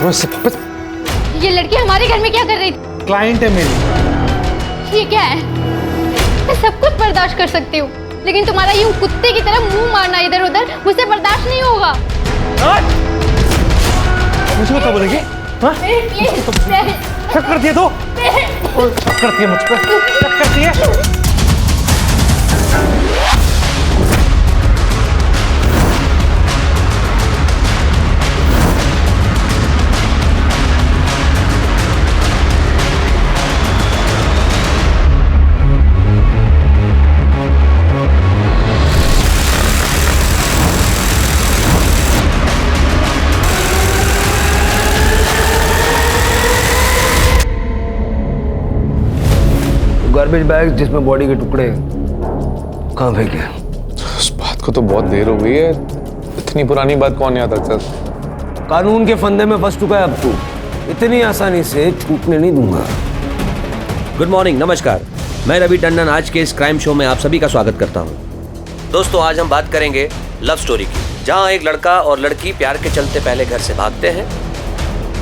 छोड़ो इससे वापस। ये लड़की हमारे घर में क्या कर रही थी? क्लाइंट है मेरी। ये क्या है? मैं सब कुछ बर्दाश्त कर सकती हूँ, लेकिन तुम्हारा यूं कुत्ते की तरह मुंह मारना इधर उधर मुझसे बर्दाश्त नहीं होगा। मुझे बता बोलेगी? शक करती है तो? शक करती है मुझ पर? शक करती है? गार्बेज बैग जिसमें बॉडी के टुकड़े कहाँ फेंके? उस बात को तो बहुत देर हो गई है, इतनी पुरानी बात कौन याद रखता? कानून के फंदे में फंस चुका है अब तू, इतनी आसानी से छूटने नहीं दूंगा। गुड मॉर्निंग, नमस्कार। मैं रवि टंडन आज के इस क्राइम शो में आप सभी का स्वागत करता हूं। दोस्तों, आज हम बात करेंगे लव स्टोरी की, जहां एक लड़का और लड़की प्यार के चलते पहले घर से भागते हैं,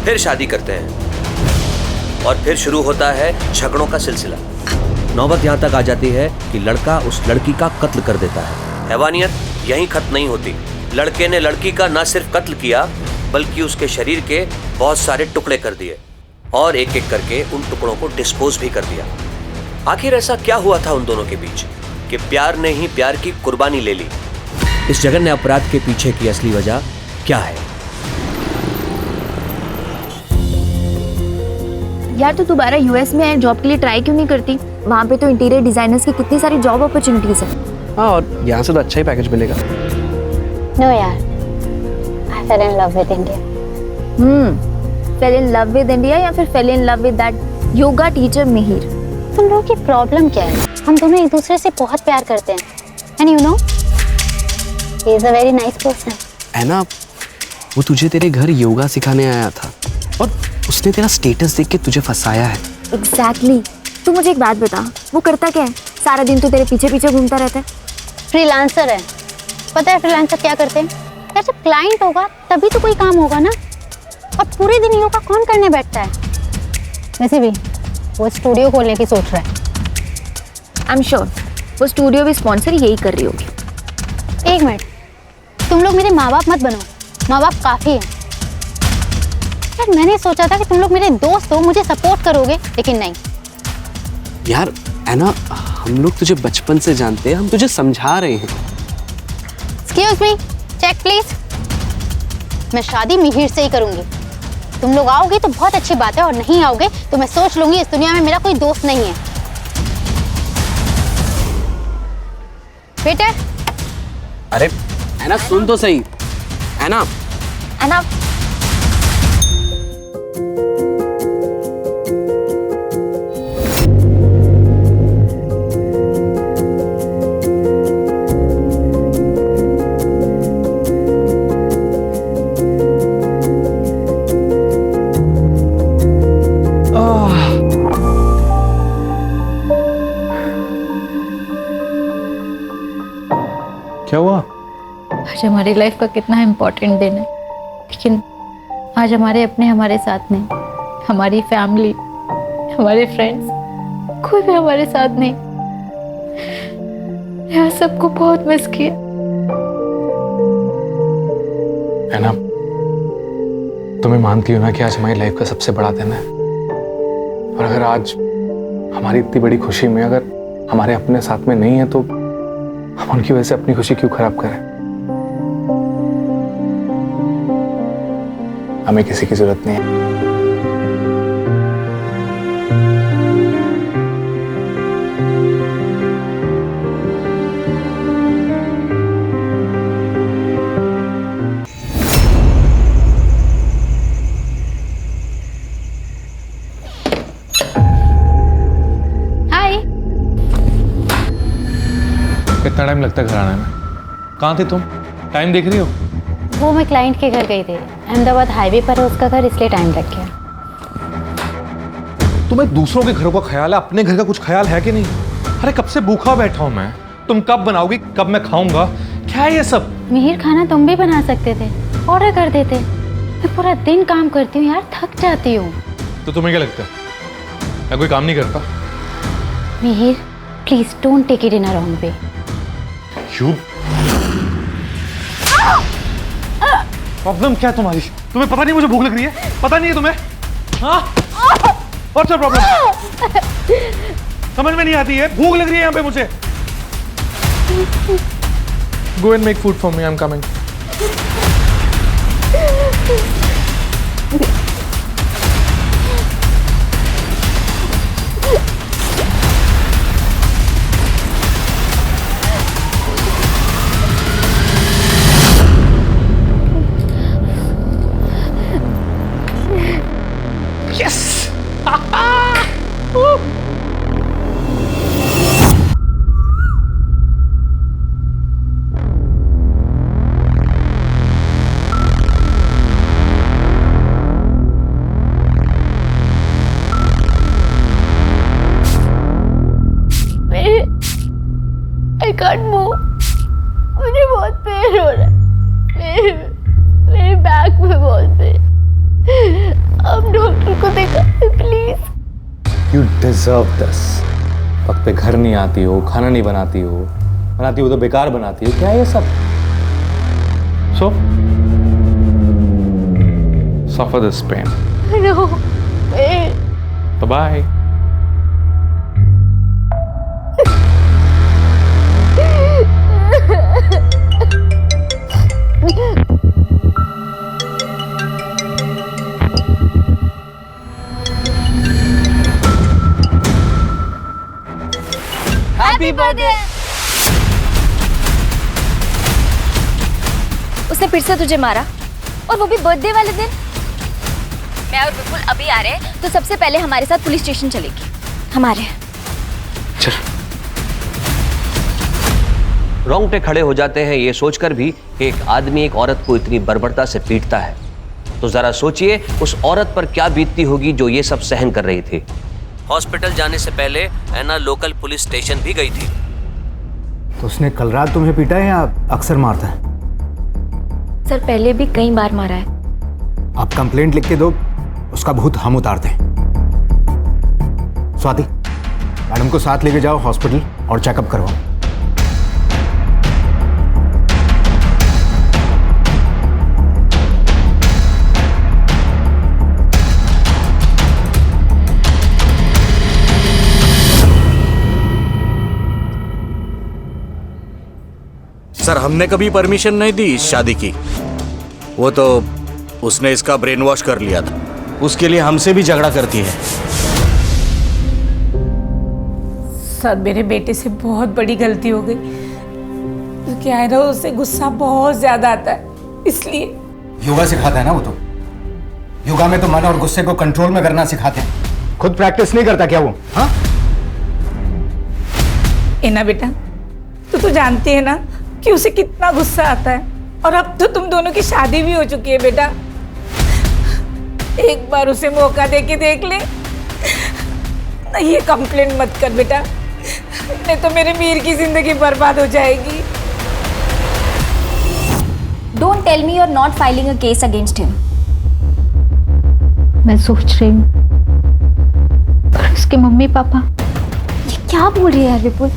फिर शादी करते हैं और फिर शुरू होता है झगड़ों का सिलसिला। नौबत यहाँ तक आ जाती है कि लड़का उस लड़की का कत्ल कर देता है। हैवानियत यहीं खत्म नहीं होती। लड़के ने लड़की का न सिर्फ कत्ल किया, बल्कि उसके शरीर के बहुत सारे टुकड़े कर दिए और एक एक करके उन टुकड़ों को डिस्पोज भी कर दिया। आखिर ऐसा क्या हुआ था उन दोनों के बीच कि प्यार ने ही प्यार की कुर्बानी ले ली? इस जघन्य अपराध के पीछे की असली वजह क्या है? यार तू दोबारा यूएस में जॉब के लिए ट्राई क्यों नहीं करती? वहाँ पे तो इंटीरियर डिजाइनर्स की कितनी सारी जॉब अपॉर्चुनिटीज है। हाँ, और यहाँ से तो अच्छा ही पैकेज मिलेगा। नो यार, I fell in love with India. Fell in love with India या फिर fell in love with that yoga teacher Mihir? तुम लोगों की प्रॉब्लम क्या है? हम दोनों एक दूसरे से बहुत प्यार करते हैं, and you know he is a very nice person. है ना, वो तुझे तेरे घर योगा सिखाने आया था और उसने तेरा स्टेटस देख के तुझे फंसाया है। एग्जैक्टली। तू मुझे एक बात बता, वो करता क्या है? सारा दिन तो तेरे पीछे पीछे घूमता रहता है। फ्रीलांसर है। पता है फ्रीलांसर क्या करते हैं? यार जब क्लाइंट होगा तभी तो कोई काम होगा ना, और पूरे दिन योगा कौन करने बैठता है? वैसे भी वो स्टूडियो खोलने की सोच रहा है। आई एम श्योर वो स्टूडियो भी स्पॉन्सर यही कर रही होगी। एक मिनट, तुम लोग मेरे माँ बाप मत बनो, माँ बाप काफी है। यार मैंने सोचा था कि तुम लोग मेरे दोस्त हो, मुझे सपोर्ट करोगे, लेकिन नहीं। यार है ना, हम लोग तुझे बचपन से जानते हैं, हम तुझे समझा रहे हैं। Excuse me, check please. मैं शादी मिहिर से ही करूंगी। तुम लोग आओगे तो बहुत अच्छी बात है, और नहीं आओगे तो मैं सोच लूंगी इस दुनिया में मेरा कोई दोस्त नहीं है। वेटर। अरे है ना, सुन तो सही। है ना, क्या हुआ? आज हमारी लाइफ का कितना इम्पोर्टेंट दिन है, लेकिन आज हमारे अपने हमारे साथ नहीं, हमारी फैमिली, हमारे फ्रेंड्स, कोई भी हमारे साथ नहीं। यार सबको बहुत मिस किया। है ना, तुम्हें मानती हो ना कि आज हमारी लाइफ का सबसे बड़ा दिन है, और अगर आज हमारी इतनी बड़ी खुशी में अगर हमारे अपने साथ में नहीं है तो हम उनकी वजह से अपनी खुशी क्यों खराब करें? हमें किसी की जरूरत नहीं है। कितना टाइम लगता है घर आने में? कहाँ थे तुम? टाइम देख रही हो? वो मैं क्लाइंट के घर गई थी, अहमदाबाद हाईवे पर है उसका घर, इसलिए टाइम लग गया। तुम्हें दूसरों के घरों का ख्याल है, अपने घर का कुछ ख्याल है कि नहीं? अरे कब से भूखा बैठा हूं मैं, तुम कब बनाओगी, कब मैं खाऊंगा? क्या है ये सब? मिहिर, खाना तुम भी बना सकते थे, ऑर्डर कर देते। मैं पूरा दिन काम करती हूँ यार, थक जाती हूँ। तो तुम्हें क्या लगता है मैं कोई काम नहीं करता? Mihir please don't take it in a wrong way. क्यों? प्रॉब्लम क्या है तुम्हारी? तुम्हें पता नहीं मुझे भूख लग रही है? पता नहीं है तुम्हें? हाँ? What's your problem? समझ में नहीं आती है, भूख लग रही है यहाँ पे मुझे। Go and make food for me. I'm coming. I can't move. मुझे बहुत पेन हो रहा है, मेरे बैक में बहुत पेन। अब डॉक्टर को दिखा प्लीज। You deserve this. वक्त पे घर नहीं आती हो, खाना नहीं बनाती हो तो बेकार बनाती हो। क्या है ये सब? So suffer this pain. No, pain. So bye. Happy birthday. उसने फिर से तुझे मारा, और वो भी बर्थडे वाले दिन। मैं और विपुल अभी आ रहे हैं, तो सबसे पहले हमारे साथ पुलिस स्टेशन चलेगी। हमारे रोंगटे खड़े हो जाते हैं ये सोचकर भी कि एक आदमी एक औरत को इतनी बर्बरता से पीटता है। तो जरा सोचिए उस औरत पर क्या बीतती होगी जो ये सब सहन कर रही थी। हॉस्पिटल जाने से पहले ऐना लोकल पुलिस स्टेशन भी गई थी। तो उसने कल रात तुम्हें पीटा है या अक्सर मारता है? सर पहले भी कई बार मारा है। आप कंप्लेंट लिख के दो, उसका भूत हम उतारते हैं। स्वाति, मैडम को साथ लेके जाओ हॉस्पिटल और चेकअप करवाओ। सर हमने कभी परमिशन नहीं दी इस शादी की। वो तो उसने इसका ब्रेन वॉश कर लिया था, उसके लिए हमसे भी झगड़ा करती है। सर मेरे बेटे से बहुत बड़ी गलती हो गई, क्योंकि आयरा उसे गुस्सा बहुत ज्यादा आता है, इसलिए। योगा सिखाता है ना वो तो। योगा में तो मन और गुस्से को कंट्रोल में करना सिखाते हैं। खुद प्रैक्टिस नहीं करता क्या वो? हाँ? एना बेटा, तू जानती है ना कि उसे कितना गुस्सा आता है, और अब तो तुम दोनों की शादी भी हो चुकी है बेटा। एक बार उसे मौका दे के देख ले। नहीं, ये कंप्लेंट मत कर बेटा, नहीं तो मेरे मीर की जिंदगी बर्बाद हो जाएगी। Don't tell me you are not filing a case against him. मैं सोच रही हूँ पर उसके मम्मी पापा। ये क्या बोल रही है यार विपुल?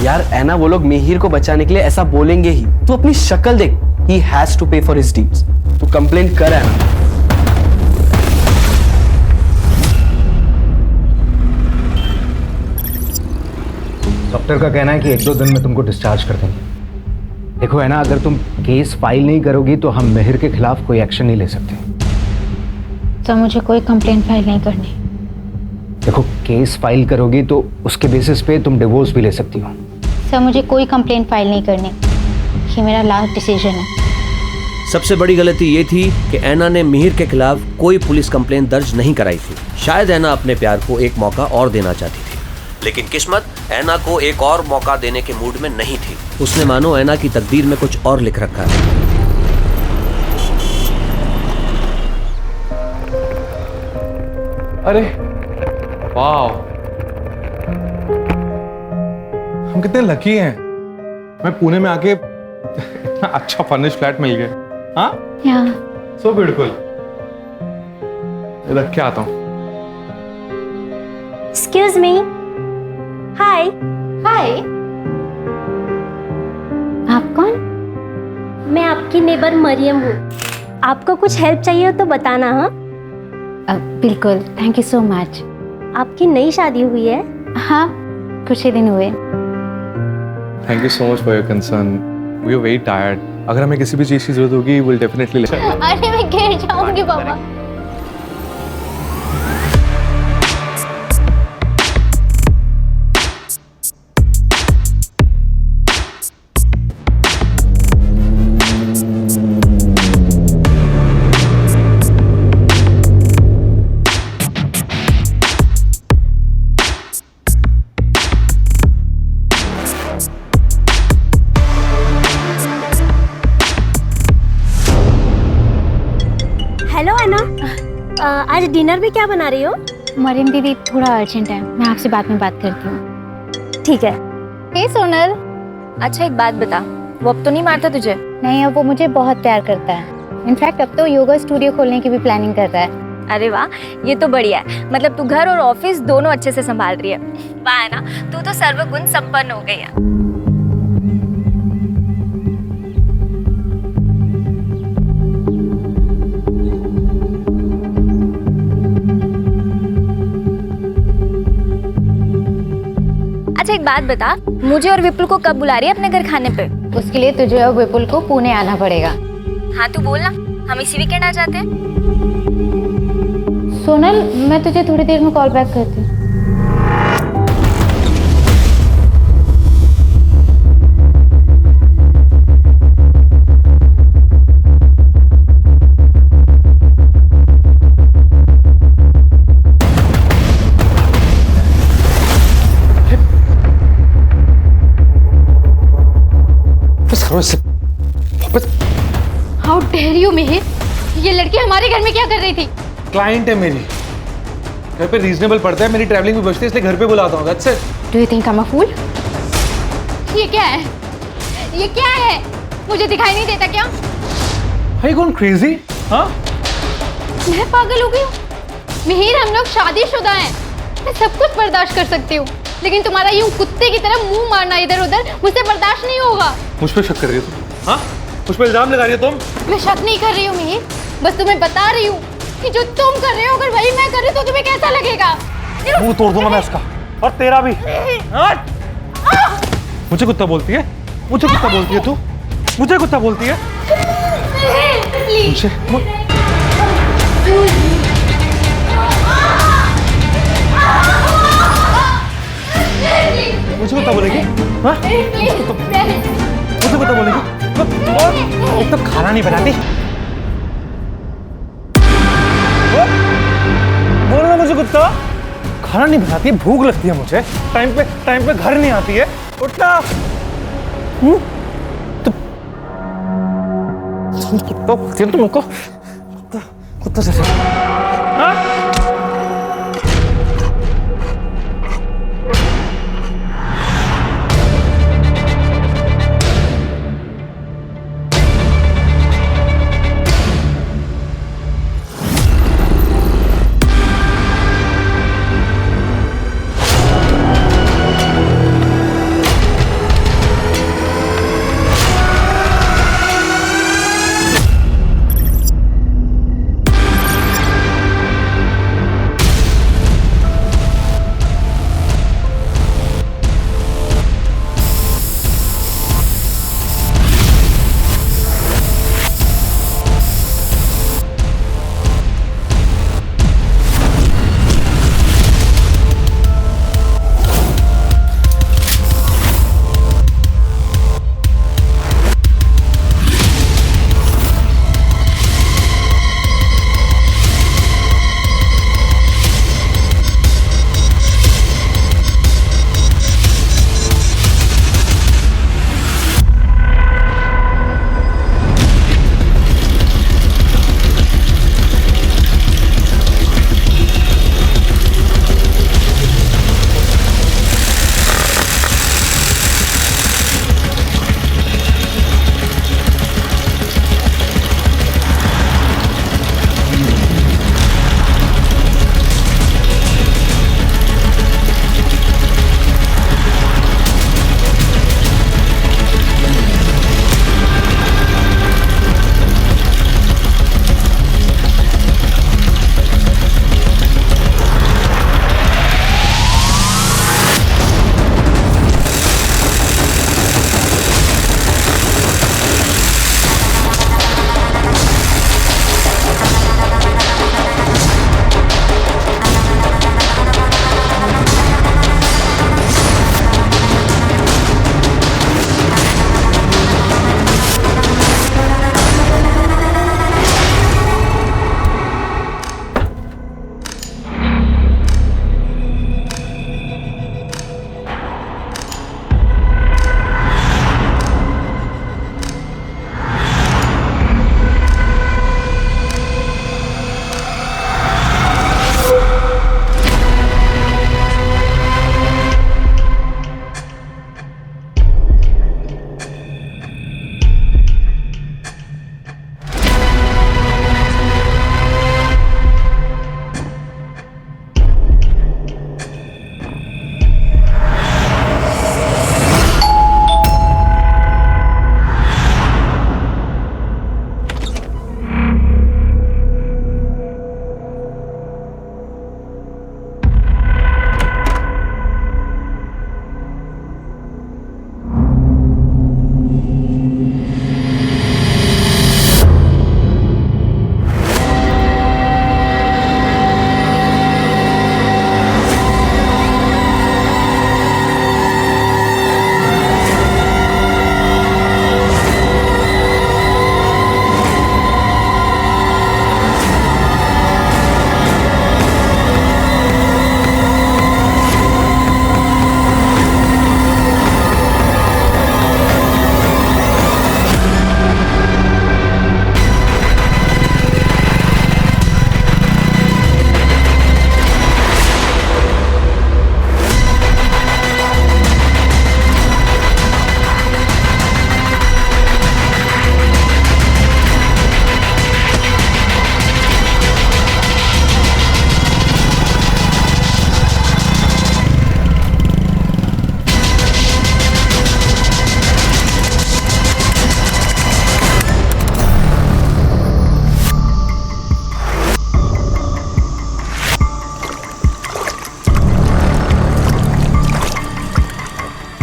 यार ऐना, वो लोग मिहिर को बचाने के लिए ऐसा बोलेंगे ही। तू अपनी शक्ल देख। He has to pay for his deeds. तू कंप्लेंट कर ऐना। डॉक्टर का कहना है कि 1-2 दिन में तुमको डिस्चार्ज कर देंगे। देखो है ना, अगर तुम केस फाइल नहीं करोगी तो हम मिहिर के खिलाफ कोई एक्शन नहीं ले सकते। तो मुझे कोई कंप्लेंट फाइल नहीं करनी। देखो, केस फाइल करोगी तो उसके बेसिस पे तुम डिवोर्स भी ले सकती हो। सर मुझे कोई कंप्लेंट फाइल नहीं करनी, ये मेरा लास्ट डिसीजन है। सबसे बड़ी गलती ये थी कि ऐना ने मिहिर के खिलाफ कोई पुलिस कंप्लेंट दर्ज नहीं कराई थी। शायद ऐना अपने प्यार को एक मौका और देना चाहती थी, लेकिन किस्मत ऐना को एक और मौका देने के मूड में नहीं थी। उसने मानो ऐना की तकदीर में कुछ और लिख रखा है। अरे वाह, हम कितने लकी हैं। मैं पुणे में आके इतना अच्छा फर्निश्ड फ्लैट मिल गया। हाँ, Yeah. So beautiful. रख के आता हूँ। Excuse me. हाय। हाय, आप कौन? मैं आपकी नेबर मरियम हूँ। आपको कुछ हेल्प चाहिए हो तो बताना। हाँ बिल्कुल, थैंक यू सो मच। आपकी नई शादी हुई है? हाँ, कुछ ही दिन हुए। Thank you so much for your concern. We are very tired. अगर हमें किसी भी चीज़ की जरूरत होगी विल डेफिनेटली लेट। अरे मैं गिर जाऊंगी पापा। हेलो अन्ना, आज डिनर में क्या बना रही हो? मरियम दीदी, थोड़ा अर्जेंट है, मैं आपसे बाद में बात करती हूँ। ठीक है। हे सोनल। अच्छा एक बात बता, वो अब तो नहीं मारता तुझे? नहीं, अब वो मुझे बहुत प्यार करता है। इनफैक्ट अब तो योगा स्टूडियो खोलने की भी प्लानिंग कर रहा है। अरे वाह, ये तो बढ़िया है। मतलब तू घर और ऑफिस दोनों अच्छे से संभाल रही है। वाह है ना, तू तो सर्वगुण संपन्न हो गई है। अच्छा एक बात बता, मुझे और विपुल को कब बुला रही है अपने घर खाने पे? उसके लिए तुझे और विपुल को पुणे आना पड़ेगा। हाँ तू बोल ना, हम इसी वीकेंड आ जाते हैं। सोनल, मैं तुझे थोड़ी देर में कॉल बैक करती हूँ। हाउ डेयर यू मिहिर, ये लड़की हमारे घर में क्या कर रही थी? क्लाइंट है मेरी, घर पे रीजनेबल पड़ता है, मेरी ट्रैवलिंग भी बचती है, इसलिए घर पे बुलाता हूँ। That's it. Do you think I am a fool? ये क्या है? ये क्या है? मुझे दिखाई नहीं देता क्या? Are you going crazy? हाँ? मैं पागल हो गई हूँ। मिहिर, हम लोग शादीशुदा हैं, मैं सब कुछ बर्दाश्त कर सकती हूँ, लेकिन तुम्हारा यूं कुत्ते की तरह मुंह मारना इधर उधर मुझसे बर्दाश्त नहीं होगा। मुझ पे शक कर रही हो तुम? हाँ? मुझ पे इल्जाम लगा रही हो तुम? मैं शक नहीं कर रही हूँ मिहिर, बस तुम्हें बता रही हूँ कि जो तुम कर रहे हो अगर वही मैं कर रही तो तुम्हें कैसा लगेगा? मुंह तोड़ दूंगा मैं इसका, और तेरा भी। मुझे कुत्ता बोलती है? मुझे कुत्ता बोलती है तू? मुझे कुत्ता बोलती है? मुझे कुत्ता बोलेगी? हाँ? मुझे कुत्ता बोलेगी? एक तो खाना नहीं बनाती, बोल ना मुझे कुत्ता। खाना नहीं बनाती है, भूख लगती है मुझे, टाइम पे घर नहीं आती है। उठना। तुम कुत्ता बोलती है तुमको? कुत्ता जैसे। हाँ?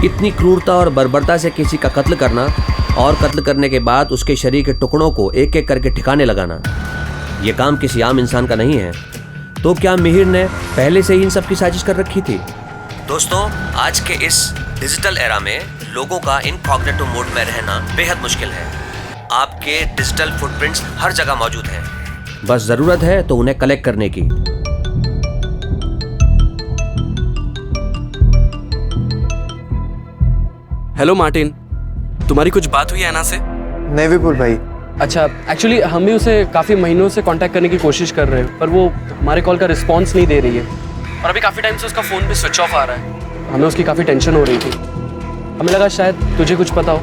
इतनी क्रूरता और बर्बरता से किसी का कत्ल करना और कत्ल करने के बाद उसके शरीर के टुकड़ों को एक एक करके ठिकाने लगाना, यह काम किसी आम इंसान का नहीं है। तो क्या मिहिर ने पहले से ही इन सब की साजिश कर रखी थी? दोस्तों, आज के इस डिजिटल एरा में लोगों का इनकॉग्निटो मोड में रहना बेहद मुश्किल है। आपके डिजिटल फुटप्रिंट्स हर जगह मौजूद हैं, बस जरूरत है तो उन्हें कलेक्ट करने की। हेलो मार्टिन, तुम्हारी कुछ बात हुई है ऐना से? नहीं विपुल भाई। अच्छा, एक्चुअली हम भी उसे काफ़ी महीनों से कांटेक्ट करने की कोशिश कर रहे हैं, पर वो हमारे कॉल का रिस्पांस नहीं दे रही है और अभी काफ़ी टाइम से उसका फ़ोन भी स्विच ऑफ आ रहा है। हमें उसकी काफ़ी टेंशन हो रही थी। हमें लगा शायद तुझे कुछ पता हो।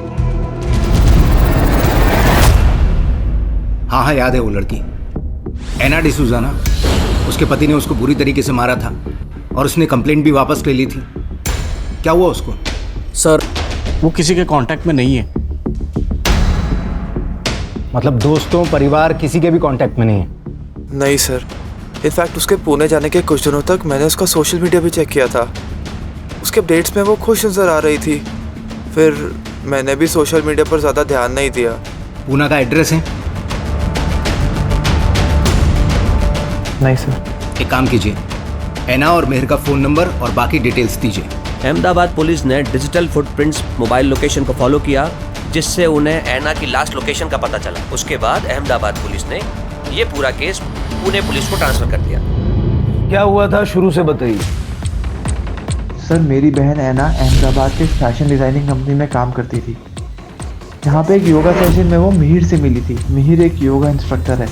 हाँ, याद है वो लड़की एना डिसूजा ना, उसके पति ने उसको बुरी तरीके से मारा था और उसने कंप्लेंट भी वापस ले ली थी। क्या हुआ उसको? सर, वो किसी के कांटेक्ट में नहीं है। मतलब दोस्तों, परिवार, किसी के भी कांटेक्ट में नहीं है? नहीं सर, इनफैक्ट उसके पुणे जाने के कुछ दिनों तक मैंने उसका सोशल मीडिया भी चेक किया था। उसके अपडेट्स में वो खुश नजर आ रही थी। फिर मैंने भी सोशल मीडिया पर ज़्यादा ध्यान नहीं दिया। पूना का एड्रेस है? नहीं सर। एक काम कीजिए, एना और मेहर का फ़ोन नंबर और बाकी डिटेल्स दीजिए। अहमदाबाद पुलिस ने डिजिटल फुटप्रिंट्स मोबाइल लोकेशन को फॉलो किया, जिससे उन्हें ऐना की लास्ट लोकेशन का पता चला। उसके बाद अहमदाबाद पुलिस ने ये पूरा केस पुणे पुलिस को ट्रांसफर कर दिया। क्या हुआ था शुरू से बताइए। सर, मेरी बहन ऐना अहमदाबाद के फैशन डिज़ाइनिंग कंपनी में काम करती थी। यहाँ पे एक योगा सेशन में वो मिहिर से मिली थी। मिहिर एक योगा इंस्ट्रक्टर है।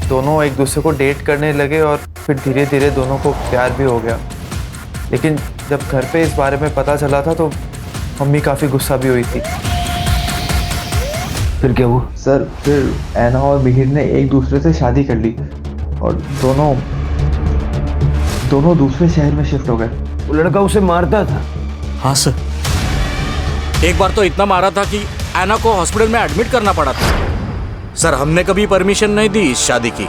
दोनों एक दूसरे को डेट करने लगे और फिर धीरे धीरे दोनों को प्यार भी हो गया। लेकिन जब घर पे इस बारे में पता चला था तो मम्मी काफ़ी गुस्सा भी हुई थी। फिर क्या हुआ? सर, फिर ऐना और मिहिर ने एक दूसरे से शादी कर ली और दोनों दूसरे शहर में शिफ्ट हो गए। वो लड़का उसे मारता था? हाँ सर, एक बार तो इतना मारा था कि ऐना को हॉस्पिटल में एडमिट करना पड़ा था। सर, हमने कभी परमिशन नहीं दी इस शादी की।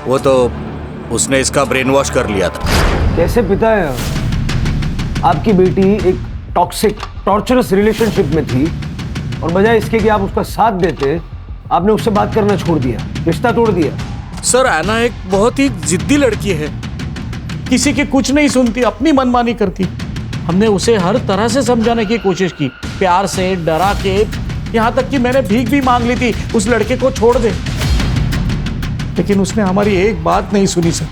वो तो उसने इसका ब्रेन वॉश कर लिया था। कैसे पिता है? आपकी बेटी एक टॉक्सिक टॉर्चरस रिलेशनशिप में थी और बजाय इसके कि आप उसका साथ देते, आपने उससे बात करना छोड़ दिया, रिश्ता तोड़ दिया। सर, ऐना एक बहुत ही जिद्दी लड़की है, किसी की कुछ नहीं सुनती, अपनी मनमानी करती। हमने उसे हर तरह से समझाने की कोशिश की, प्यार से, डरा के, यहाँ तक कि मैंने भीख भी मांग ली थी उस लड़के को छोड़ दे, लेकिन उसने हमारी एक बात नहीं सुनी। सर,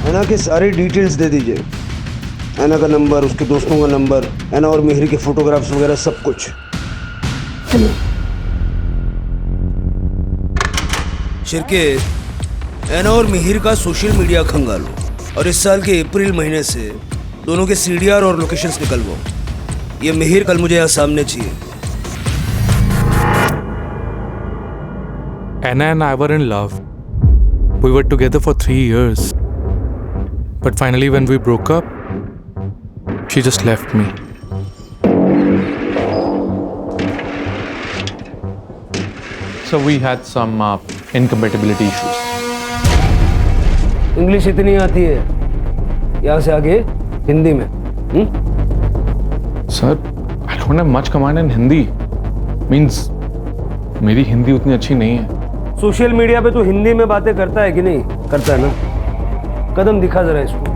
ऐना की सारी डिटेल्स दे दीजिए। ऐना का नंबर, उसके दोस्तों का नंबर, ऐना और मिहिर के फोटोग्राफ्स वगैरह सब कुछ। शिरके, ऐना और मिहिर का सोशल मीडिया खंगालो और इस साल के अप्रैल महीने से दोनों के CDR और लोकेशंस निकलवाओ। ये मिहिर कल मुझे यहाँ सामने चाहिए। Anna and I were in love. We were together for 3 years. But finally when we broke up, she just left me. So we had some incompatibility issues. English इतनी आती है, यहाँ से आगे हिंदी में। Sir, I don't have much command in Hindi. Means मेरी हिंदी उतनी अच्छी नहीं है। सोशल मीडिया पे तो हिंदी में बातें करता है कि नहीं? करता है ना? कदम दिखा जरा इसको।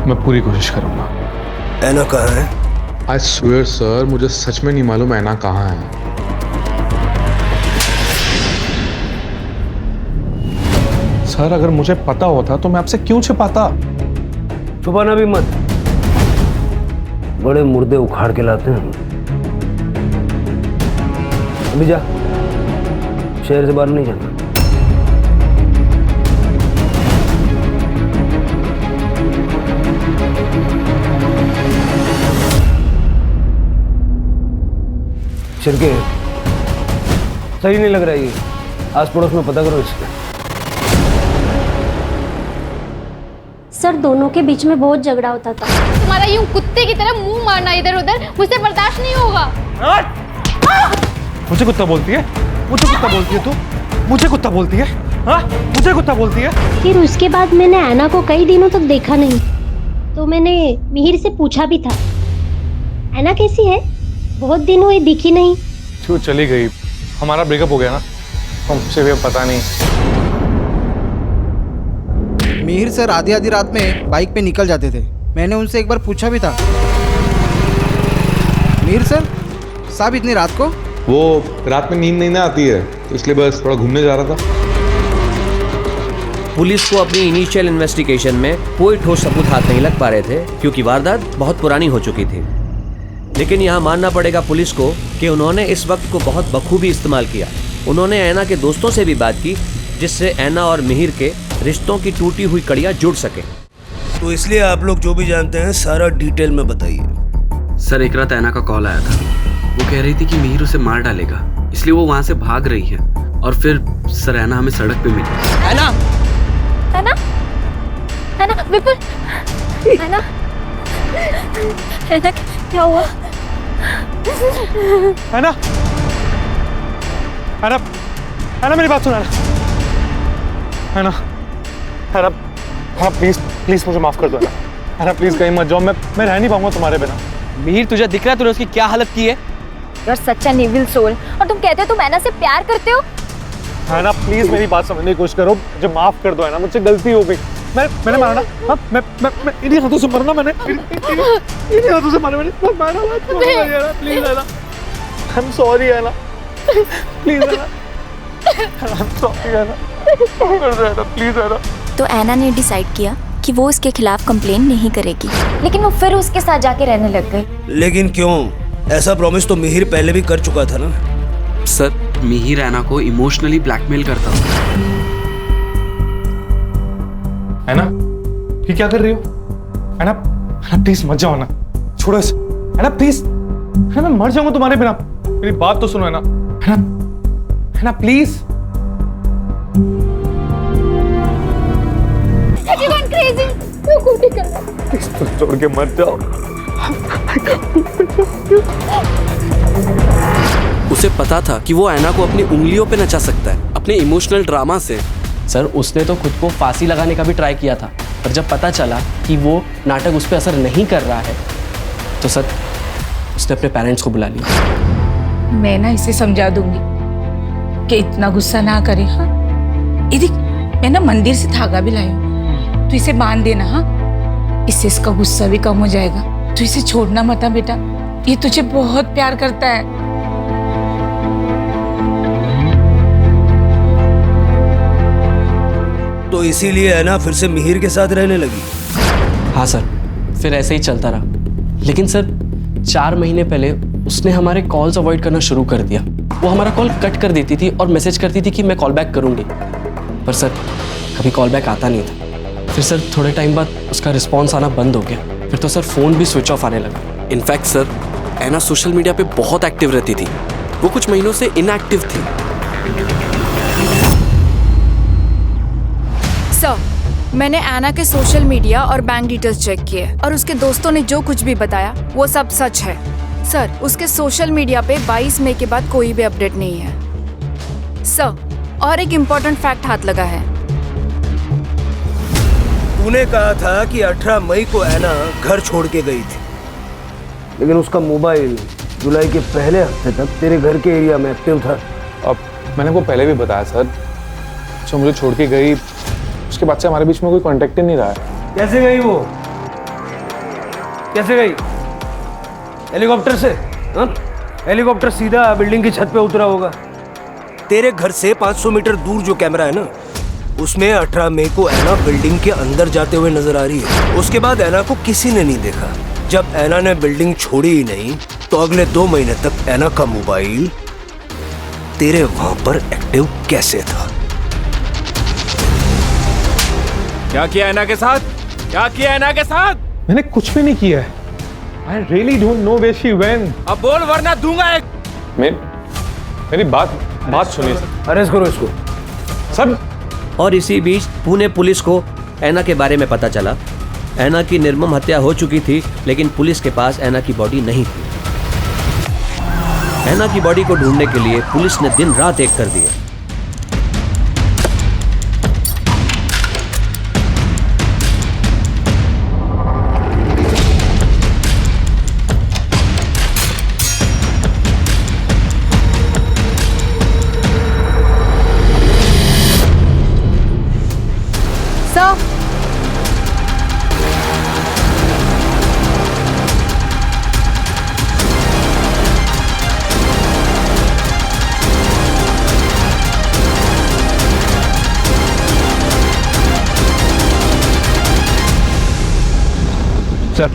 मैं पूरी कोशिश करूंगा। ऐना कहाँ है? I swear sir, मुझे सच में नहीं मालूम ऐना कहाँ है। सर, अगर मुझे पता होता तो मैं आपसे क्यों छिपाता? छुपाना भी मत, बड़े मुर्दे उखाड़ के लाते हैं। अभी जा, शहर से बाहर नहीं जाना। शिरके, सही नहीं लग रहा ये। आस पड़ोस में पता करो इसका। सर, दोनों के बीच में बहुत झगड़ा होता था। तुम्हारा यूं कुत्ते की तरह मुंह मारना इधर उधर मुझसे बर्दाश्त नहीं होगा। मुझे कुत्ता बोलती है? मुझे कुत्ता बोलती है तू? मुझे कुत्ता बोलती है? हाँ, मुझे कुत्ता बोलती है? फिर उसके बाद मैंने ऐना को कई दिनों तक देखा नहीं, तो मैंने मिहिर से पूछा भी था, ऐना कैसी है? बहुत दिन हुए दिखी नहीं। क्यों चली गई? हमारा ब्रेकअप हो गया ना, हमसे भी अब पता नहीं। मिहिर सर आधी आधी रात में बाइक पे निकल जाते थे। मैंने उनसे एक बार पूछा भी था, मिहिर सर साहब इतनी रात को? वो रात में नींद नहीं ना आती है, तो इसलिए बस थोड़ा घूमने जा रहा था। पुलिस को अपनी इनिशियल इन्वेस्टिगेशन में कोई ठोस सबूत हाथ नहीं लग पा रहे थे, क्योंकि वारदात बहुत पुरानी हो चुकी थी। लेकिन यहाँ मानना पड़ेगा पुलिस को कि उन्होंने इस वक्त को बहुत बखूबी इस्तेमाल किया। उन्होंने ऐना के दोस्तों से भी बात की, जिससे ऐना और मिहिर के रिश्तों की टूटी हुई कड़ियाँ जुड़ सके। तो इसलिए आप लोग जो भी जानते हैं सारा डिटेल में बताइए। सर एक रात ऐना का कॉल आया था, वो कह रही थी कि मिहिर उसे मार डालेगा, इसलिए वो वहाँ से भाग रही है। और फिर सर ऐना हमें सड़क पे मिली। ऐना विपुल, ऐना क्या हुआ? ऐना मेरी बात सुन। ऐना प्लीज प्लीज मुझे माफ कर दो। ऐना प्लीज कहीं मत जाओ, मैं रह नहीं पाऊंगा तुम्हारे बिना। मिहिर तुझे दिख रहा है तूने उसकी क्या हालत की है? यार सच एन इविल सोल, और तुम कहते हो तुम ऐना से प्यार करते हो? ऐना प्लीज मेरी बात समझने की कोशिश करो, मुझे माफ कर दो। ऐना मुझसे गलती हो गई, मैंने मारा ना। हाँ, मैं इन्हीं हाथों से मरना, मैंने इन्हीं हाथों से मारा, मैंने मारा। Please Anna, I am sorry Anna, please Anna, I am sorry Anna, please Anna. तो ऐना ने डिसाइड किया कि वो उसके खिलाफ कंप्लेन नहीं करेगी, लेकिन वो फिर उसके साथ जाके रहने लग गई। लेकिन क्यों? ऐसा प्रॉमिस तो मिहिर पहले भी कर चुका था ना। सर मिहिर ऐना को इमोशनली ब्लैकमेल करता था। ऐना ये क्या कर रही हो? ऐना प्लीज मत जाओ ना, छोड़ो इसे। ऐना प्लीज, मैं मर जाऊंगा तुम्हारे बिना। मेरी बात तो सुनो ऐना, ऐना प्लीज। छोड़ के मत जाओ। उसे पता था कि वो ऐना को अपनी उंगलियों पे नचा सकता है, अपने इमोशनल ड्रामा से। सर उसने तो खुद को फांसी लगाने का भी ट्राई किया था, पर जब पता चला कि वो नाटक उस पर असर नहीं कर रहा है, तो सर उसने अपने पेरेंट्स को बुला लिया। मैं ना इसे समझा दूंगी कि इतना गुस्सा ना करे। हाँ ये देख, मैं ना मंदिर से धागा भी लाई हूँ, तो इसे बांध देना। हाँ इससे इसका गुस्सा भी कम हो जाएगा। तो इसे छोड़ना मत बेटा, ये तुझे बहुत प्यार करता है। तो इसीलिए है ना फिर से मिहिर के साथ रहने लगी? हाँ सर, फिर ऐसे ही चलता रहा। लेकिन सर 4 महीने पहले उसने हमारे कॉल्स अवॉइड करना शुरू कर दिया। वो हमारा कॉल कट कर देती थी और मैसेज करती थी कि मैं कॉल बैक करूंगी, पर सर कभी कॉल बैक आता नहीं था। फिर सर थोड़े टाइम बाद उसका रिस्पॉन्स आना बंद हो गया। फिर तो सर फ़ोन भी स्विच ऑफ आने लगा। इनफैक्ट सर ऐना सोशल मीडिया पे बहुत एक्टिव रहती थी, वो कुछ महीनों से इनएक्टिव थी। सर मैंने ऐना के सोशल मीडिया और बैंक डिटेल्स चेक किए, और उसके दोस्तों ने जो कुछ भी बताया वो सब सच है। सर उसके सोशल मीडिया पे 22 मई के बाद कोई भी अपडेट नहीं है। सर और एक इम्पोर्टेंट फैक्ट हाथ लगा है। तूने कहा था कि 18 मई को ऐना घर छोड़ के गई थी, लेकिन उसका मोबाइल जुलाई के पहले हफ्ते तक तेरे घर के एरिया में एक्टिव था। अब मैंने वो पहले भी बताया सर, जो मुझे छोड़ के गई उसके बाद से हमारे बीच में कोई कांटेक्ट ही नहीं रहा है। कैसे गई वो? कैसे गई? हेलीकॉप्टर से? हाँ? हेलीकॉप्टर सीधा बिल्डिंग की छत पे उतरा होगा। तेरे घर से 500 मीटर दूर जो कैमरा है ना, उसमें 18 मई को ऐना बिल्डिंग के अंदर जाते हुए नजर आ रही है। उसके बाद ऐना को किसी ने नहीं देखा। जब ऐना ने बिल्डिंग छोड़ी ही नहीं, तो अगले 2 महीने तक ऐना का मोबाइल तेरे वहां पर एक्टिव कैसे था? क्या किया ऐना के साथ? क्या किया ऐना के साथ? मैंने कुछ भी नहीं किया है। I really don't know where she went. अब बोल वरना दूंगा एक। मेरी बात सुनिए। अरेस्ट करो इसको। सर। और इसी बीच पुणे पुलिस को ऐना के बारे में पता चला। ऐना की निर्मम हत्या हो चुकी थी, लेकिन पुलिस के पास ऐना की बॉडी नहीं थी। ऐना की बॉडी को ढूंढने के लिए पुलिस ने दिन रात एक कर दिया। सर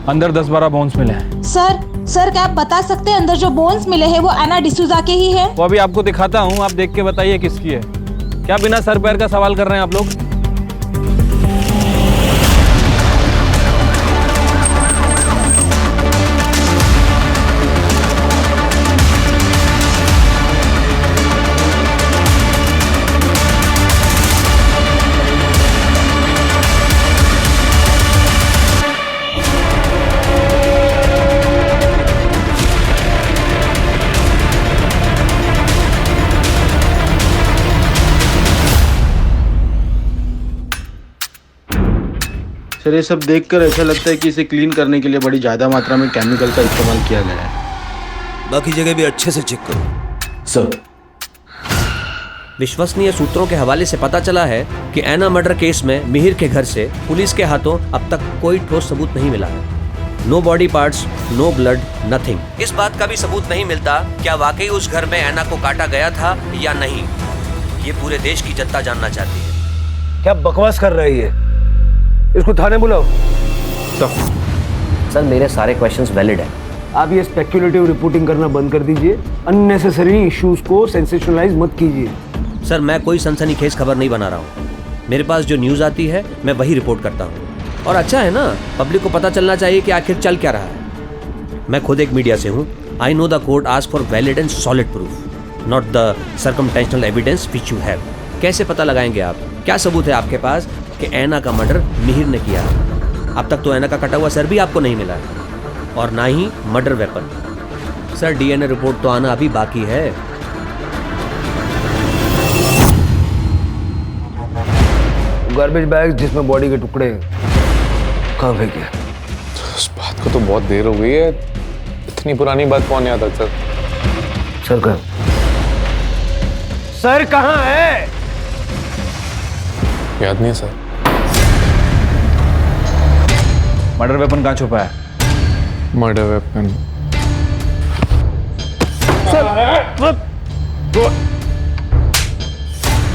अंदर 10-12 बोन्स मिले हैं। सर क्या आप बता सकते हैं अंदर जो बोन्स मिले हैं वो एना डिसूजा के ही है? वो अभी आपको दिखाता हूँ, आप देख के बताइए किसकी है। क्या बिना सर पैर का सवाल कर रहे हैं आप लोग? सर ये सब देखकर ऐसा लगता है कि इसे क्लीन करने के लिए बड़ी ज़्यादा मात्रा में केमिकल का इस्तेमाल किया गया है। बाकी जगह भी अच्छे से चेक करो। सर, विश्वसनीय सूत्रों के हवाले से पता चला है कि एना मर्डर केस में मिहिर के घर से पुलिस के हाथों अब तक कोई ठोस सबूत नहीं मिला है। No body parts, no blood, nothing. इस बात का भी सबूत नहीं मिलता क्या वाकई उस घर में एना को काटा गया था या नहीं। ये पूरे देश की जनता जानना चाहती है। क्या बकवास कर रही है? इसको थाने बुलाओ। सर मेरे सारे क्वेश्चंस वैलिड हैं। आप ये स्पेक्युलेटिव रिपोर्टिंग करना बंद कर दीजिए। अननेसेसरी इश्यूज को सेंसेशनलाइज मत कीजिए। सर मैं कोई सनसनीखेज खबर नहीं बना रहा हूँ। मेरे पास जो न्यूज़ आती है मैं वही रिपोर्ट करता हूँ। और अच्छा है ना, पब्लिक को पता चलना चाहिए कि आखिर चल क्या रहा है। मैं खुद एक मीडिया से हूँ। I know the court ask for valid and solid proof, not the circumstantial evidence which you have. कैसे पता लगाएंगे आप? क्या सबूत है आपके पास कि एना का मर्डर मिहिर ने किया है? अब तक तो एना का कटा हुआ सर भी आपको नहीं मिला है, और ना ही murder weapon. Sir DNA report तो आना अभी बाकी है। गार्बेज बैग जिसमें बॉडी के टुकड़े कहाँ फेंके? उस बात को तो बहुत देर हो गई है। इतनी पुरानी बात कौन याद रखता? सर कहाँ? सर कहाँ है? याद नहीं है सर। मर्डर वेपन कहाँ छुपा है? मर्डर वेपन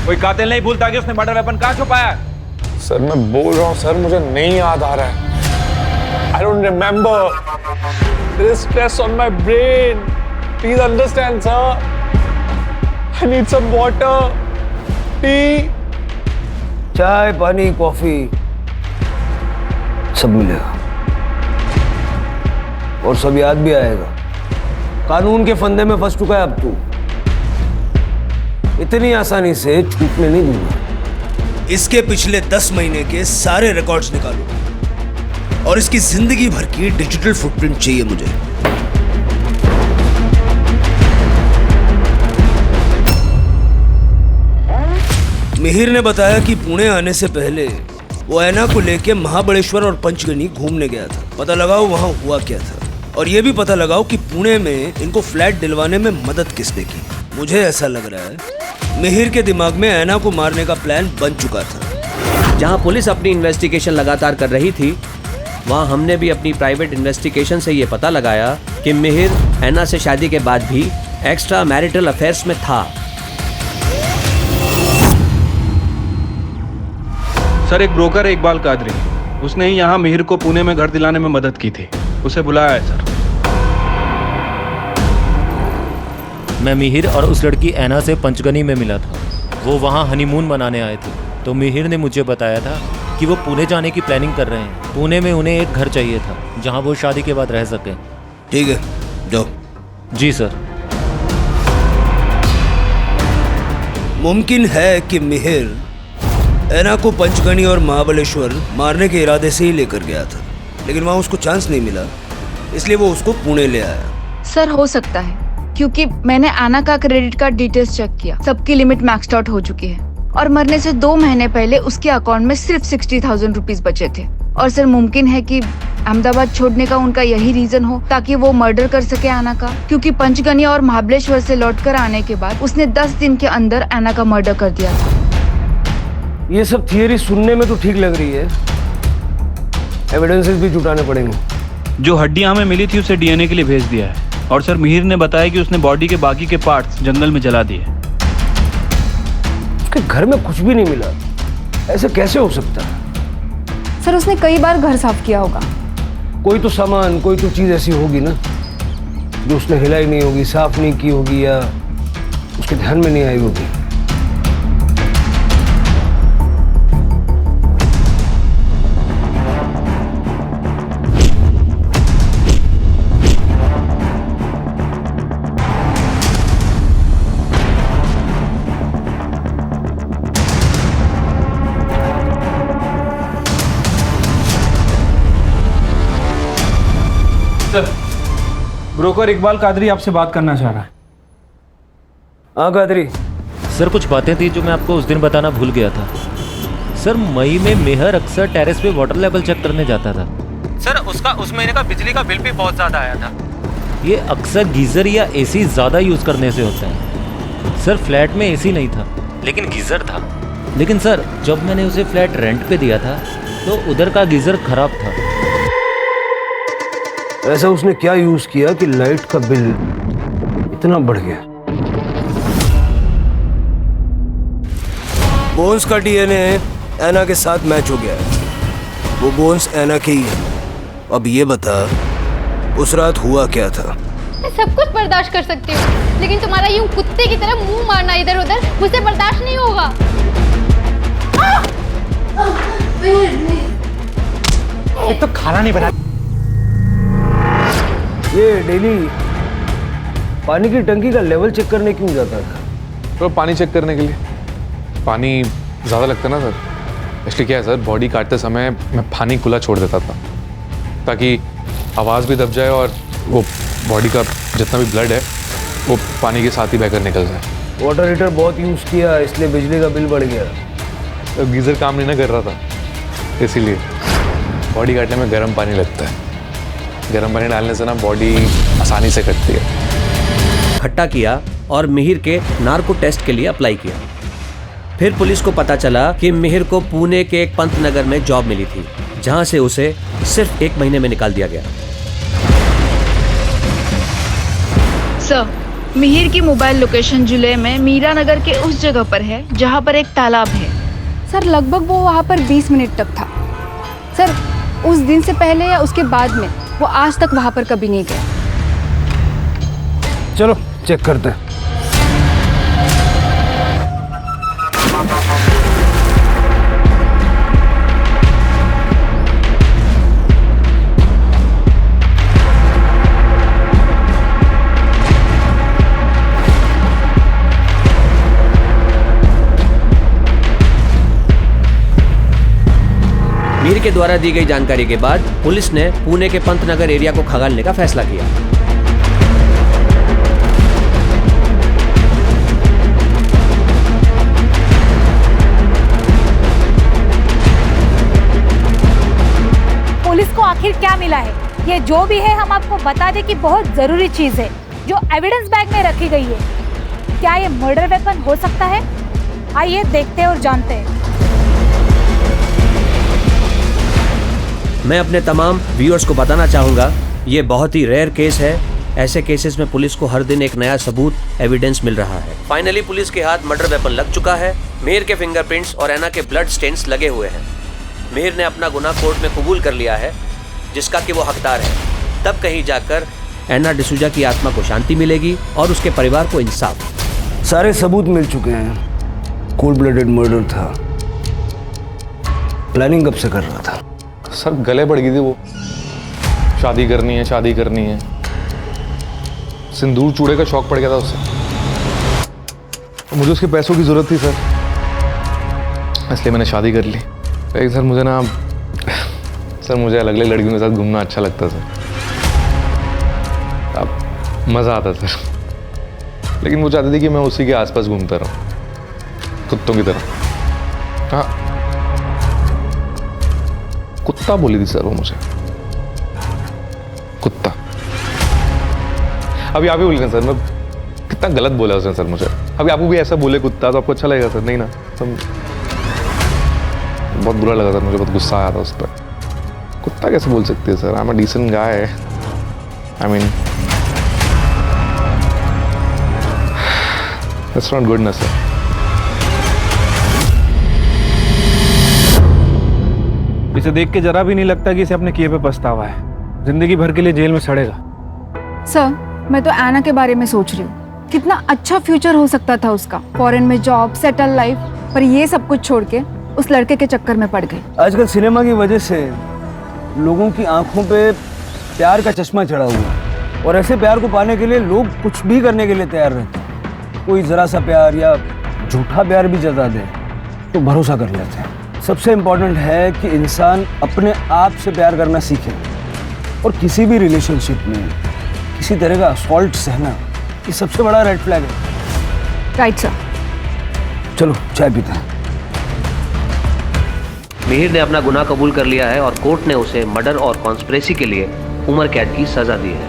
कोई कातिल नहीं भूलता कि उसने मर्डर वेपन कहाँ छुपाया है। सर मैं बोल रहा हूँ सर, मुझे नहीं याद आ रहा है। I don't remember. There is stress on my brain. Please understand, sir. I need some water, tea. चाय, पानी, कॉफी सब मिलेगा और सब याद भी आएगा। कानून के फंदे में फंस चुका है अब तू। इतनी आसानी से छूटने नहीं दूंगा। इसके पिछले 10 महीने के सारे रिकॉर्ड्स निकालो और इसकी जिंदगी भर की डिजिटल फुटप्रिंट चाहिए मुझे। मिहिर ने बताया कि पुणे आने से पहले वो एना को लेके महाबलेश्वर और पंचगनी घूमने गया था। पता लगाओ वहां हुआ क्या था, और ये भी पता लगाओ कि पुणे में इनको फ्लैट दिलवाने में मदद किसने की। मुझे ऐसा लग रहा है मिहिर के दिमाग में एना को मारने का प्लान बन चुका था। जहां पुलिस अपनी इन्वेस्टिगेशन लगातार कर रही थी, वहां हमने भी अपनी प्राइवेट इन्वेस्टिगेशन से ये पता लगाया कि मिहिर एना से शादी के बाद भी एक्स्ट्रा मैरिटल अफेयर्स में था। सर एक ब्रोकर है इकबाल कादरी, उसने ही यहाँ मिहिर को पुणे में घर दिलाने में मदद की थी। उसे बुलाया है सर। मैं मिहिर और उस लड़की एना से पंचगनी में मिला था। वो वहाँ हनीमून मनाने आए थे, तो मिहिर ने मुझे बताया था कि वो पुणे जाने की प्लानिंग कर रहे हैं। पुणे में उन्हें एक घर चाहिए था जहाँ वो शादी के बाद रह सकें। ठीक है, जाओ। जी सर। मुमकिन है कि मिहिर एना को पंचगनी और महाबलेश्वर मारने के इरादे से ही लेकर गया था, लेकिन वहाँ उसको चांस नहीं मिला, इसलिए वो उसको पुणे ले आया। सर हो सकता है, क्योंकि मैंने आना का क्रेडिट कार्ड डिटेल्स चेक किया, सबकी लिमिट मैक्स्ड आउट हो चुकी है और मरने से 2 महीने पहले उसके अकाउंट में सिर्फ 60,000 रुपीज बचे थे। और सर मुमकिन है कि अहमदाबाद छोड़ने का उनका यही रीजन हो ताकि वो मर्डर कर सके आना का, क्योंकि पंचगनी और महाबलेश्वर से लौटकर आने के बाद उसने 10 दिन के अंदर आना का मर्डर कर दिया था। ये सब थियरी सुनने में तो ठीक लग रही है, एविडेंसेस भी जुटाने पड़ेंगे। जो हड्डियां हमें मिली थी उसे डीएनए के लिए भेज दिया है, और सर मिहिर ने बताया कि उसने बॉडी के बाकी के पार्ट्स जंगल में जला दिए। उसके घर में कुछ भी नहीं मिला, ऐसे कैसे हो सकता है? सर उसने कई बार घर साफ किया होगा, कोई तो सामान, कोई तो चीज ऐसी होगी ना जो उसने हिलाई नहीं होगी, साफ नहीं की होगी, या उसके ध्यान में नहीं आई होगी। ब्रोकर इकबाल कादरी आपसे बात करना चाह रहा है। हाँ कादरी। सर कुछ बातें थी जो मैं आपको उस दिन बताना भूल गया था। सर मई में मेहर अक्सर टेरेस पे वाटर लेवल चेक करने जाता था। सर उसका उस महीने का बिजली का बिल भी बहुत ज्यादा आया था। ये अक्सर गीजर या एसी ज्यादा यूज करने से होता है। सर फ्लैट में एसी नहीं था लेकिन गीजर था। लेकिन सर जब मैंने उसे फ्लैट रेंट पे दिया था तो उधर का गीजर खराब था। ऐसा उसने क्या यूज किया कि लाइट का बिल इतना बढ़ गया? बोन्स का डीएनए ऐना के साथ मैच हो गया है। वो बोन्स ऐना के ही है। अब ये बता उस रात हुआ क्या था? मैं सब कुछ बर्दाश्त कर सकती हूँ लेकिन तुम्हारा यूं कुत्ते की तरह मुंह मारना इधर उधर मुझसे बर्दाश्त नहीं होगा। एक तो खाना नहीं बना। ये डेली पानी की टंकी का लेवल चेक करने क्यों जाता था? तो पानी चेक करने के लिए। पानी ज़्यादा लगता ना सर, इसलिए क्या है सर, बॉडी काटते समय मैं पानी खुला छोड़ देता था ताकि आवाज़ भी दब जाए और वो बॉडी का जितना भी ब्लड है वो पानी के साथ ही बहकर निकल जाए। वाटर हीटर बहुत यूज़ किया इसलिए बिजली का बिल बढ़ गया। तो गीज़र काम नहीं ना कर रहा था इसीलिए। बॉडी काटने में गर्म पानी लगता है, गर्म पानी डालने से ना बॉडी आसानी से कटती है। इकट्ठा किया और मिहिर के नार्को टेस्ट के लिए अप्लाई किया। फिर पुलिस को पता चला कि मिहिर को पुणे के एक पंत नगर में जॉब मिली थी जहां से उसे सिर्फ 1 महीने में निकाल दिया गया। सर, मिहिर की मोबाइल लोकेशन जुलै में मीरा नगर के उस जगह पर है जहां पर एक तालाब है। सर लगभग वो वहां पर 20 मिनट तक था। सर उस दिन से पहले या उसके बाद में वो आज तक वहां पर कभी नहीं गया। चलो चेक करते हैं। मिहिर के द्वारा दी गई जानकारी के बाद पुलिस ने पुणे के पंत नगर एरिया को खंगालने का फैसला किया। पुलिस को आखिर क्या मिला है? ये जो भी है हम आपको बता दें कि बहुत जरूरी चीज है जो एविडेंस बैग में रखी गई है। क्या ये मर्डर वेपन हो सकता है? आइए देखते हैं और जानते हैं। मैं अपने तमाम व्यूअर्स को बताना चाहूँगा ये बहुत ही रेयर केस है। ऐसे केसेस में पुलिस को हर दिन एक नया सबूत, एविडेंस मिल रहा है। फाइनली पुलिस के हाथ मर्डर वेपन लग चुका है। मिहिर के फिंगरप्रिंट्स और ऐना के ब्लड स्टेन्स लगे हुए हैं। मिहिर ने अपना गुनाह कोर्ट में कबूल कर लिया है जिसका कि वो हकदार है। तब कहीं जाकर ऐना डिसूजा की आत्मा को शांति मिलेगी और उसके परिवार को इंसाफ। सारे सबूत मिल चुके हैं। कोल्ड ब्लडेड मर्डर था। प्लानिंग कब से कर रहा था? सर गले पड़ गई थी वो, शादी करनी है शादी करनी है। सिंदूर चूड़े का शौक पड़ गया था उससे। मुझे उसके पैसों की जरूरत थी सर, इसलिए मैंने शादी कर ली। लेकिन सर मुझे ना सर मुझे अलग अलग लड़कियों के साथ घूमना अच्छा लगता सर। अब मज़ा आता सर, लेकिन वो चाहती थी कि मैं उसी के आसपास घूमता रहूं कुत्तों की तरह। हाँ कुत्ता बोली थी सर वो मुझे, कुत्ता। अभी आप ही बोल रहे हैं सर, मैं कितना गलत बोला उसने सर मुझे। अभी आपको भी ऐसा बोले कुत्ता तो आपको अच्छा लगेगा सर? नहीं ना। तो बहुत बुरा लगा सर मुझे, बहुत गुस्सा आया था उस पर। कुत्ता कैसे बोल सकती है sir? I am a decent guy. I mean that's not good ना सर। इसे देख के जरा भी नहीं लगता कि इसे अपने किए पे पछतावा है। जिंदगी भर के लिए जेल में सड़ेगा। सर, मैं तो एना के बारे में सोच रही हूँ, कितना अच्छा फ्यूचर हो सकता था उसका, फॉरेन में जॉब, सेटल लाइफ, पर ये सब कुछ छोड़ के उस लड़के के चक्कर में पड़ गई। आजकल सिनेमा की वजह से लोगों की आंखों पे प्यार का चश्मा चढ़ा हुआ है, और ऐसे प्यार को पाने के लिए लोग कुछ भी करने के लिए तैयार रहते हैं। कोई जरा सा प्यार या झूठा प्यार भी जता दे तो भरोसा कर लेते हैं। सबसे इम्पोर्टेंट है कि इंसान अपने आप से प्यार करना सीखे, और किसी भी रिलेशनशिप में किसी तरह का असॉल्ट सहना ये सबसे बड़ा रेड फ्लैग है। Right sir. चलो चाय पीते हैं। मिहिर ने अपना गुनाह कबूल कर लिया है और कोर्ट ने उसे मर्डर और कॉन्स्पिरेसी के लिए उम्र कैद की सजा दी है।